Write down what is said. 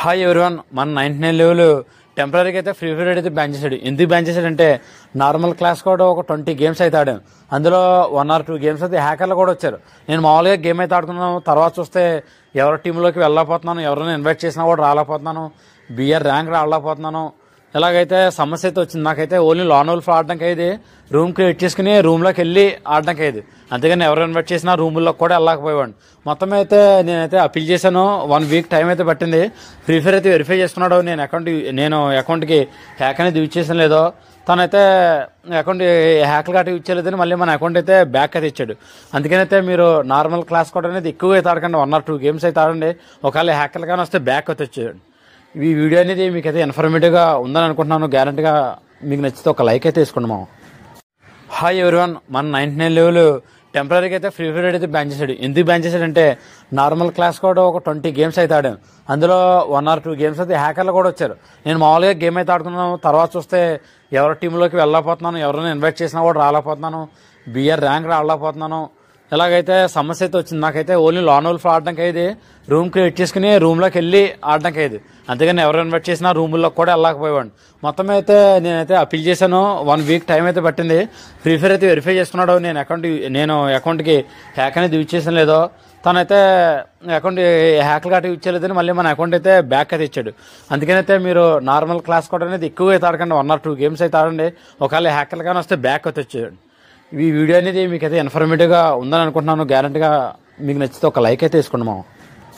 Hi everyone, మన 99 level టెంపరీగా అయితే ఫ్రీ ఫైర్ అయితే బ్యాన్ చేశాడు. ఎందుకు బ్యాన్ చేశాడంటే నార్మల్ క్లాస్ కూడా ఒక 20 గేమ్స్ అయితే ఆడాను. అందులో 1 or 2 గేమ్స్ అయితే హ్యాకర్లు కూడా వచ్చారు. నేను మామూలుగా గేమ్ అయితే ఆడుకున్నాను. తర్వాత చూస్తే ఎవరి టీంలోకి వెళ్ళలేకపోతున్నాను, ఎవరైనా ఇన్వైట్ చేసినా కూడా రాలేకపోతున్నాను, బిఆర్ ర్యాంక్ రాలేకపోతున్నాను. ఇలాగైతే సమస్య అయితే వచ్చింది. నాకైతే ఓన్లీ లాన్ వోల్ఫ్ ఆడడానికి అయ్యేది, రూమ్ క్రియేట్ చేసుకుని రూమ్లోకి వెళ్ళి ఆడడానికి అయ్యేది. అంతేగాని ఎవరు ఇన్వైట్ చేసినా రూముల్లోకి కూడా వెళ్ళకపోయేవాడిని. మొత్తం అయితే నేనైతే అప్పీల్ చేశాను. 1 week టైం అయితే పట్టింది. ఫ్రీ ఫైర్ అయితే వెరిఫై చేసుకున్నాడు. నేను అకౌంట్కి హ్యాక్ అనేది యూజ్ చేసిన లేదో, తనైతే అకౌంట్ హ్యాక్లు గట్రా యూజ్ చేయలేదని మళ్ళీ మన అకౌంట్ అయితే బ్యాక్ అయితే ఇచ్చాడు. అందుకనైతే మీరు నార్మల్ క్లాస్ కూడా అనేది ఎక్కువగా అయితే ఆడకండి. 1 or 2 గేమ్స్ అయితే ఆడండి. ఒకవేళ హ్యాకర్లు కానీ వస్తే బ్యాక్ అయితే వచ్చేయండి. ఈ వీడియో అనేది మీకు అయితే ఇన్ఫర్మేటివ్గా ఉందని అనుకుంటున్నాను. గ్యారంటీగా మీకు నచ్చితే ఒక లైక్ అయితే తీసుకున్నాము. హాయ్ ఎవరివన్, మన 99 లెవెల్ టెంపరీగా అయితే ఫ్రీ ఫైర్ అయితే బ్యాన్ చేశాడు. ఎందుకు బ్యాన్ చేశాడంటే నార్మల్ క్లాస్ కూడా ఒక 20 గేమ్స్ అయితే ఆడాను. అందులో 1 or 2 గేమ్స్ అయితే హ్యాకర్లు కూడా వచ్చారు. నేను మామూలుగా గేమ్ అయితే ఆడుకున్నాను. తర్వాత చూస్తే ఎవరి టీంలోకి వెళ్ళలేకపోతున్నాను, ఎవరైనా ఇన్వైట్ చేసినా కూడా రాలేకపోతున్నాను, బిఆర్ ర్యాంక్ రాలేకపోతున్నాను. ఇలాగైతే సమస్య అయితే వచ్చింది. నాకైతే ఓన్లీ లాన్ వోల్ఫ్ ఆడడానికి అయ్యేది, రూమ్ క్రియేట్ చేసుకుని రూమ్లోకి వెళ్ళి ఆడడానికి అయ్యేది. అంతేగాని ఎవరు ఇన్వైట్ చేసినా రూముల్లోకి కూడా వెళ్ళకపోయేవాడిని. మొత్తం అయితే నేనైతే అప్పీల్ చేశాను. 1 week టైం అయితే పట్టింది. ఫ్రీ ఫైర్ అయితే వెరిఫై చేసుకున్నాడు. నేను అకౌంట్కి హ్యాక్ అనేది యూజ్ చేసిన లేదో, తనైతే అకౌంట్ హ్యాక్లు గట్రా యూజ్ చేయలేదని మళ్ళీ మన అకౌంట్ అయితే బ్యాక్ అయితే ఇచ్చాడు. అందుకనైతే మీరు నార్మల్ క్లాస్ కూడా అనేది ఎక్కువగా అయితే ఆడకండి. 1 or 2 గేమ్స్ అయితే ఆడండి. ఒకవేళ హ్యాకర్లు కానీ వస్తే బ్యాక్ అయితే వచ్చేయండి. ఈ వీడియో అనేది మీకు అయితే ఇన్ఫర్మేటివ్గా ఉందని అనుకుంటున్నాను. గ్యారంటీగా మీకు నచ్చితే ఒక లైక్ అయితే తీసుకున్నాము.